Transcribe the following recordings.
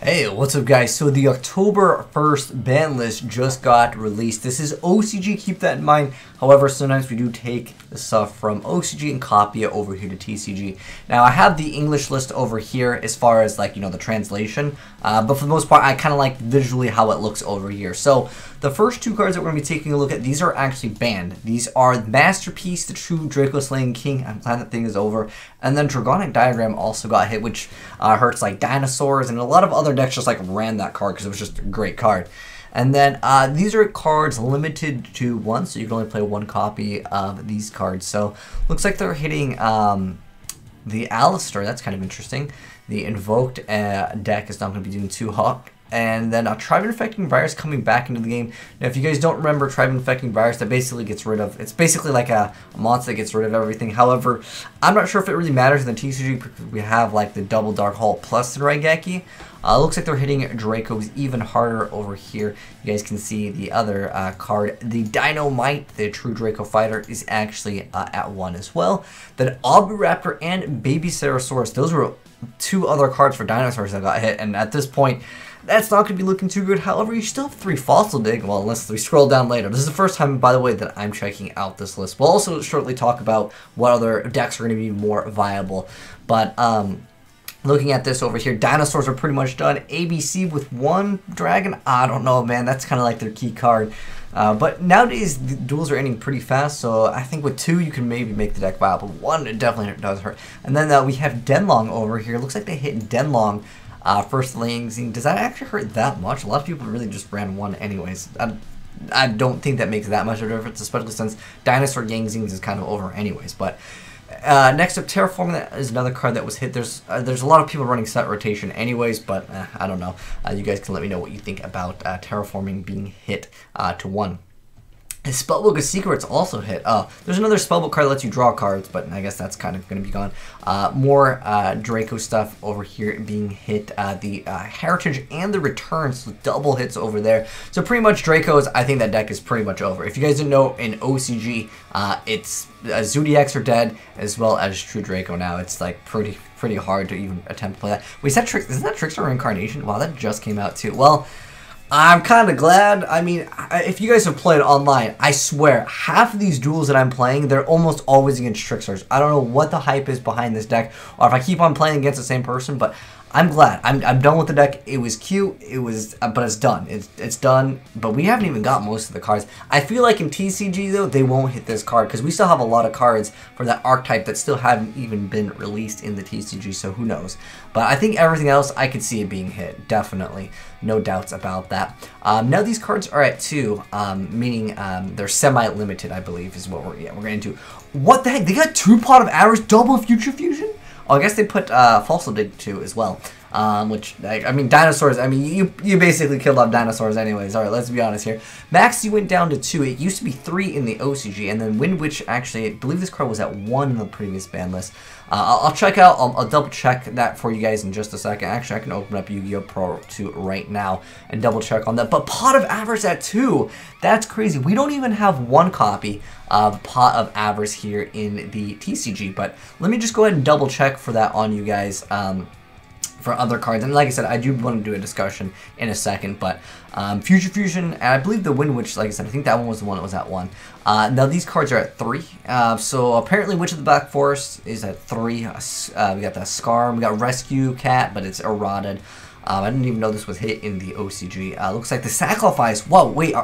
Hey, what's up guys? So the October 1st ban list just got released. This is OCG, keep that in mind. However, sometimes we do take the stuff from OCG and copy it over here to TCG. Now I have the English list over here as far as like, the translation. But for the most part, I kind of like visually how it looks over here. So the first two cards that we're going to be taking a look at, these are actually banned. These are Masterpiece, the True Draco Slaying King. I'm glad that thing is over. And then Dragonic Diagram also got hit, which hurts like Dinosaurs, and a lot of other decks just like ran that card because it was just a great card. And then these are cards limited to one, so you can only play one copy of these cards. So looks like they're hitting the Alistair. That's kind of interesting. The Invoked deck is not going to be doing too hot. And then a Tribe Infecting Virus coming back into the game. Now, if you guys don't remember Tribe Infecting Virus, that basically gets rid of, it's basically like a monster that gets rid of everything. However, I'm not sure if it really matters in the TCG because we have like the Double Dark Hole plus the Raigeki. Looks like they're hitting Dracos even harder over here. You guys can see the other card, the Dynamite, the True Draco Fighter, is actually at 1 as well. Then Raptor and Baby Ceratosaurus, those were two other cards for Dinosaurs that got hit, and at this point, that's not going to be looking too good. However, you still have 3 Fossil Dig, well, unless we scroll down later. This is the first time, by the way, that I'm checking out this list. We'll also shortly talk about what other decks are going to be more viable. But, looking at this over here, Dinosaurs are pretty much done. ABC with 1 Dragon, I don't know, man. That's kind of like their key card. But nowadays, the duels are ending pretty fast, so I think with 2, you can maybe make the deck viable. 1, it definitely does hurt. And then we have Denlong over here. Looks like they hit Denlong. First Laying Scene. Does that actually hurt that much? A lot of people really just ran 1 anyways. I don't think that makes that much of a difference, especially since Dinosaur Yangzings is kind of over anyways. But next up, Terraforming, that is another card that was hit. There's a lot of people running set rotation anyways, but I don't know. You guys can let me know what you think about Terraforming being hit to 1. Spellbook of Secrets also hit. There's another Spellbook card that lets you draw cards, but I guess that's kind of going to be gone. More Draco stuff over here being hit. The Heritage and the Return, so double hits over there. So pretty much Dracos, I think that deck is pretty much over. If you guys didn't know, in OCG, it's Zodiacs are dead, as well as True Draco now. It's like pretty hard to even attempt to play that. Wait, isn't that Trickster Reincarnation? Wow, that just came out too. Well, I'm kind of glad. I mean, if you guys have played online, I swear, half of these duels that I'm playing, they're almost always against Tricksters. I don't know what the hype is behind this deck, or if I keep on playing against the same person, but I'm glad. I'm done with the deck. It was cute. But it's done. It's done. But we haven't even got most of the cards. I feel like in TCG though, they won't hit this card because we still have a lot of cards for that archetype that still haven't even been released in the TCG. So who knows? But I think everything else, I could see it being hit. Definitely, no doubts about that. Now these cards are at 2, meaning they're semi-limited. I believe is what we're getting to. What the heck? They got 2 Pot of Avarice, double Future Fusion. Oh, I guess they put Fossil Dig too as well, which, I mean, Dinosaurs, I mean, you basically killed off Dinosaurs anyways. Alright, let's be honest here. Maxi went down to 2. It used to be 3 in the OCG, and then Wind Witch, actually, I believe this card was at 1 in the previous ban list. I'll check out, I'll double check that for you guys in just a second. Actually, I can open up YGOPRO 2 right now and double check on that. But Pot of Avarice at 2, that's crazy. We don't even have 1 copy of Pot of Avarice here in the TCG, but let me just go ahead and double check for that on you guys. For other cards, and like I said, I do want to do a discussion in a second, but Future Fusion, and I believe the Wind Witch, like I said, I think that one was the one that was at 1. Now these cards are at 3, so apparently Witch of the Black Forest is at 3. We got the Scar, we got Rescue Cat, but it's eroded. I didn't even know this was hit in the OCG. Looks like the Sacrifice, whoa, wait,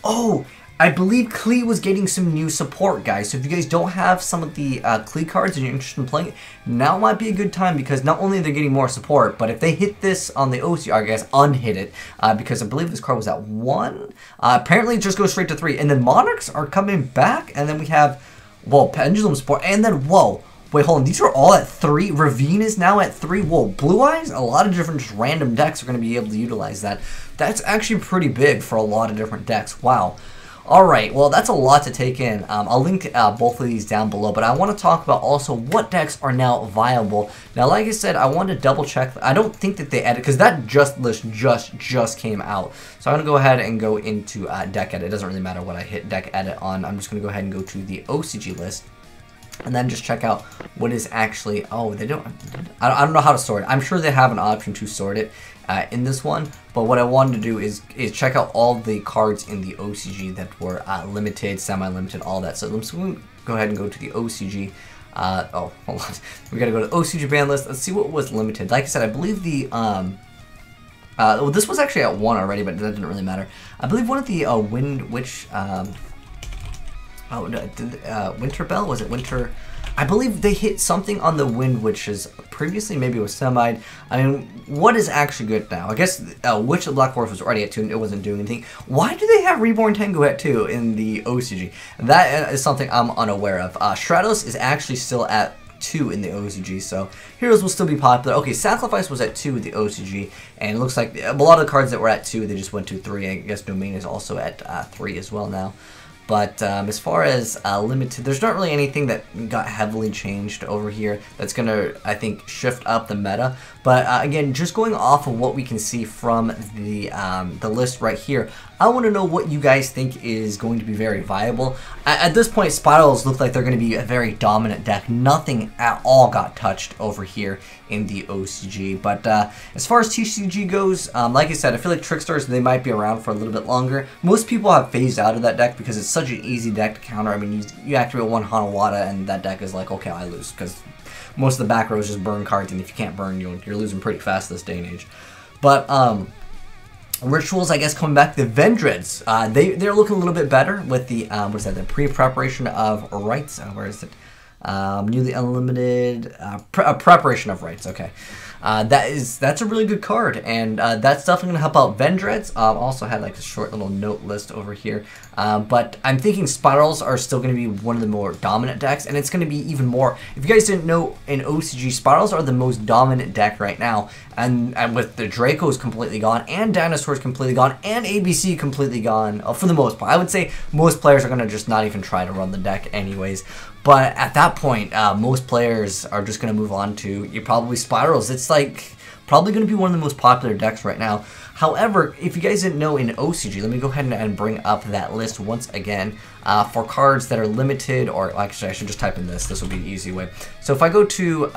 oh, I believe Klee was getting some new support, guys. So if you guys don't have some of the Klee cards and you're interested in playing it, now might be a good time because not only are they getting more support, but if they hit this on the OCR, I guess unhit it because I believe this card was at 1. Apparently, it just goes straight to 3. And then Monarchs are coming back, and then we have, well, Pendulum support, and then, whoa. Wait, hold on. These are all at 3. Ravine is now at 3. Whoa, Blue Eyes? A lot of different just random decks are going to be able to utilize that. That's actually pretty big for a lot of different decks. Wow. Alright, well that's a lot to take in. I'll link both of these down below, but I want to talk about also what decks are now viable. Now, like I said, I wanted to double check. I don't think that they edit, because that list just came out. So I'm going to go ahead and go into deck edit. It doesn't really matter what I hit deck edit on. I'm just going to go ahead and go to the OCG list. and then just check out what is actually, oh, they don't, I don't know how to sort it. I'm sure they have an option to sort it in this one, but what I wanted to do is check out all the cards in the OCG that were limited, semi-limited, all that. So let's go ahead and go to the OCG. Oh, hold on. We gotta go to the OCG ban list. Let's see what was limited. Like I said, I believe the, well, this was actually at 1 already, but that didn't really matter. I believe one of the Winter Bell, was it Winter? I believe they hit something on the Wind Witches previously. Maybe it was semi. I mean, what is actually good now? I guess Witch of the Black Forest was already at 2 and it wasn't doing anything. Why do they have Reborn Tengu at 2 in the OCG? That is something I'm unaware of. Stratos is actually still at 2 in the OCG, so heroes will still be popular. Okay, Sacrifice was at 2 in the OCG, and it looks like a lot of the cards that were at 2, they just went to 3. I guess Domain is also at 3 as well now. But as far as limited, there's not really anything that got heavily changed over here that's going to, I think, shift up the meta. But again, just going off of what we can see from the list right here, I want to know what you guys think is going to be very viable. At this point, Spyrals look like they're going to be a very dominant deck. Nothing at all got touched over here in the OCG. But as far as TCG goes, like I said, I feel like Trickstars, they might be around for a little bit longer. Most people have phased out of that deck because it's such an easy deck to counter. I mean, you activate one Hanawada and that deck is like, okay, I lose, because most of the back rows just burn cards, and if you can't burn, you're losing pretty fast this day and age. But Rituals, I guess, coming back. The Vendreads, they're looking a little bit better with the what is that? The pre-preparation of rights. Where is it? Newly unlimited preparation of rights. Okay, that's a really good card, and that's definitely gonna help out Vendreads. Also had like a short little note list over here, but I'm thinking Spyrals are still gonna be one of the more dominant decks, and it's gonna be even more. If you guys didn't know, in OCG, Spyrals are the most dominant deck right now, and with the Dracos completely gone, and Dinosaurs completely gone, and ABC completely gone, for the most part. I would say most players are gonna just not even try to run the deck anyways. But at that point, most players are just going to move on to probably Spyrals. It's like probably going to be one of the most popular decks right now. However, if you guys didn't know, in OCG, let me go ahead and bring up that list once again for cards that are limited, or actually I should just type in this. This will be the easy way. So if I go to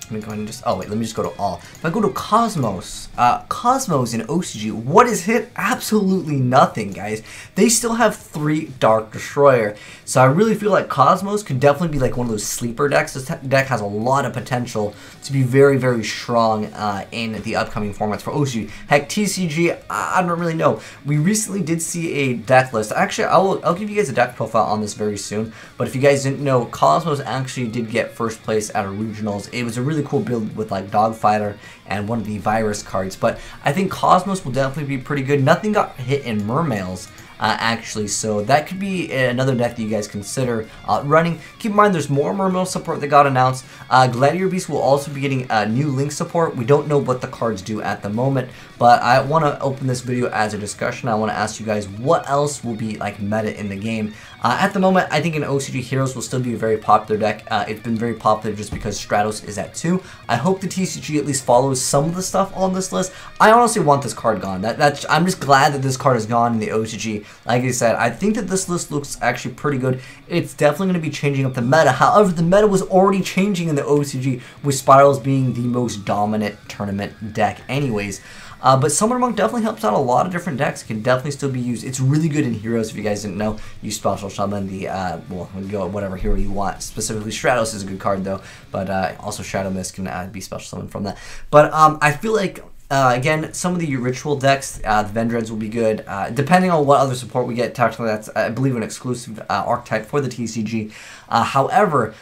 let me go ahead and just, oh wait, let me just go to all. If I go to Cosmos, Cosmos in OCG, what is hit? Absolutely nothing, guys. They still have 3 Dark Destroyer. So I really feel like Cosmos could definitely be like one of those sleeper decks. This deck has a lot of potential to be very, very strong in the upcoming formats for OCG. Heck, TCG, I don't really know. We recently did see a deck list. Actually, I'll give you guys a deck profile on this very soon. But if you guys didn't know, Cosmos actually did get first place at a regionals. It was a really cool build with like Dogfighter and one of the virus cards, but I think Cosmos will definitely be pretty good. Nothing got hit in Mermails actually, so that could be another deck that you guys consider running. Keep in mind, there's more Mermail support that got announced. Gladiator Beast will also be getting new Link support. We don't know what the cards do at the moment, but I want to open this video as a discussion. I want to ask you guys what else will be like meta in the game. At the moment, I think in OCG, Heroes will still be a very popular deck. It's been very popular just because Stratos is at 2. I hope the TCG at least follows some of the stuff on this list. I honestly want this card gone. I'm just glad that this card is gone in the OCG. Like I said, I think that this list looks actually pretty good. It's definitely going to be changing up the meta. However, the meta was already changing in the OCG, with Spyrals being the most dominant tournament deck anyways. But Summoner Monk definitely helps out a lot of different decks. It can definitely still be used. It's really good in Heroes. If you guys didn't know, you special summon the, well, go whatever hero you want. Specifically, Stratos is a good card though, but also Shadow Mist can be special summoned from that. But I feel like, again, some of the ritual decks, the Vendreads will be good. Depending on what other support we get, technically that's, I believe, an exclusive archetype for the TCG. However,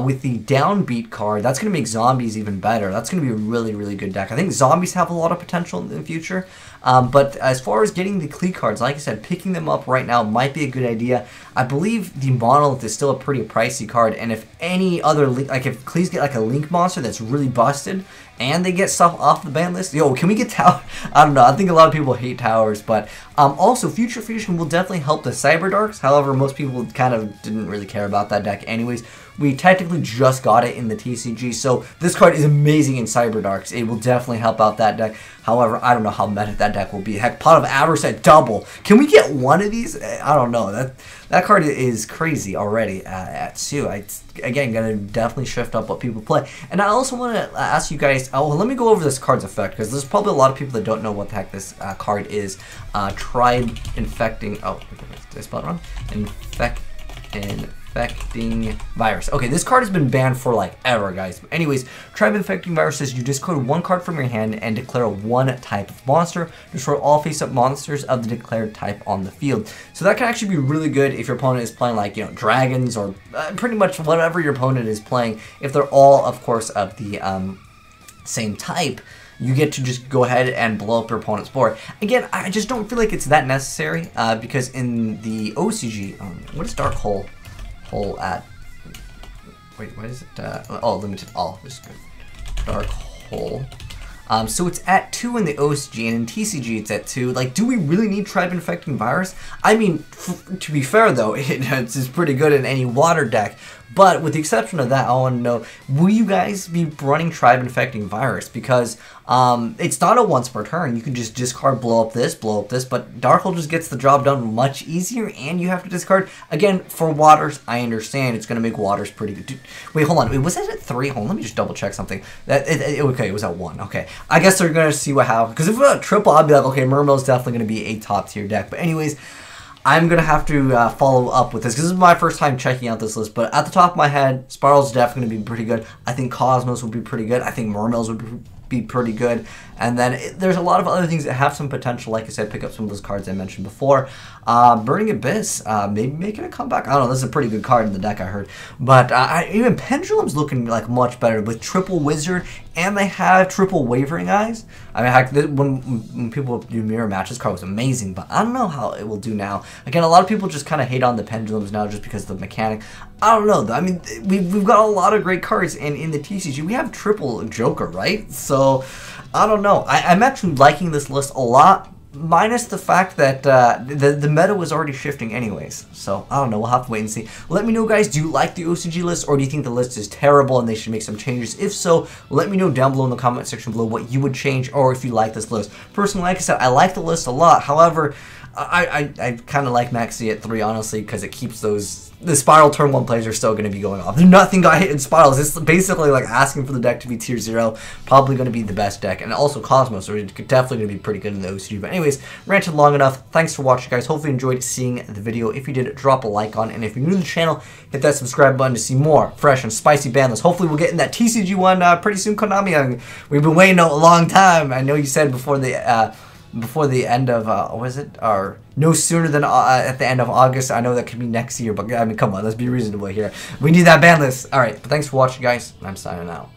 with the downbeat card, that's going to make zombies even better. That's going to be a really, really good deck. I think zombies have a lot of potential in the future. But as far as getting the Klee cards, like I said, picking them up right now might be a good idea. I believe the Monolith is still a pretty pricey card, and if any other, like if Klees get like a Link monster that's really busted, and they get stuff off the ban list, yo, can we get Tower? I don't know, I think a lot of people hate Towers, but also Future Fusion will definitely help the Cyber Darks. However, most people kind of didn't really care about that deck anyways. we technically just got it in the TCG, so this card is amazing in Cyber Darks. It will definitely help out that deck. However, I don't know how meta that deck will be. Heck, Pot of Avarice at double. Can we get one of these? I don't know. That card is crazy already at 2. Again, gonna definitely shift up what people play. And I also want to ask you guys, let me go over this card's effect, because there's probably a lot of people that don't know what the heck this card is. Tribe Infecting, did I spell it wrong? Infecting Virus. Okay, this card has been banned for like ever, guys. But anyways, Tribe Infecting Virus says you discard 1 card from your hand and declare 1 type of monster. Destroy all face-up monsters of the declared type on the field. So that can actually be really good if your opponent is playing like, you know, dragons or pretty much whatever your opponent is playing. If they're all, of course, of the same type, you get to just go ahead and blow up your opponent's board. Again, I just don't feel like it's that necessary because in the OCG, what is Dark Hole at? Wait, what is it? Limited all. This is good. Dark Hole. So it's at 2 in the OCG, and in TCG it's at 2. Like, do we really need Tribe Infecting Virus? I mean, to be fair though, it's pretty good in any water deck. But with the exception of that, I want to know, will you guys be running Tribe Infecting Virus? Because it's not a once per turn. You can just discard, blow up this, but Dark Hole just gets the job done much easier, and you have to discard. Again, for waters, I understand it's going to make waters pretty good. Dude, wait, hold on. Wait, was that at 3? Hold on, let me just double check something. Okay, it was at 1. Okay, I guess they're going to see what happens. Because if it was a triple, I'd be like, okay, Mermail's definitely going to be a top tier deck. But anyways, I'm going to have to follow up with this, because this is my first time checking out this list. But at the top of my head, Spyrals is definitely going to be pretty good. I think Cosmos would be pretty good. I think Mermails would be pretty good. And then there's a lot of other things that have some potential. Like I said, pick up some of those cards I mentioned before. Burning Abyss, maybe making a comeback. I don't know, this is a pretty good card in the deck, I heard. But even Pendulum's looking like much better with triple Wizard, and they have triple Wavering Eyes. I mean, heck, when people do mirror match, this card was amazing, but I don't know how it will do now. Again, a lot of people just kind of hate on the Pendulums now just because of the mechanic. I don't know. I mean, we've got a lot of great cards, and in the TCG, we have triple Joker, right? So, I don't know. I'm actually liking this list a lot, minus the fact that the meta was already shifting anyways. So, I don't know. We'll have to wait and see. Let me know, guys. Do you like the OCG list, or do you think the list is terrible and they should make some changes? If so, let me know down below in the comment section below what you would change, or if you like this list. Personally, like I said, I like the list a lot. However, I kind of like Maxi at 3, honestly, because it keeps the Spiral turn 1 plays are still going to be going off. Nothing got hit in Spirals. It's basically like asking for the deck to be tier 0. Probably going to be the best deck. And also Cosmos, so it's definitely going to be pretty good in the OCG. But anyways, ranted long enough. Thanks for watching, guys. Hopefully you enjoyed seeing the video. If you did, drop a like on. And if you're new to the channel, hit that subscribe button to see more fresh and spicy ban lists. Hopefully we'll get in that TCG one pretty soon, Konami. We've been waiting a long time. I know you said before the end of, was it? Or no sooner than at the end of August. I know that could be next year, but I mean, come on, let's be reasonable here. We need that ban list. Alright, but thanks for watching, guys, and I'm signing out.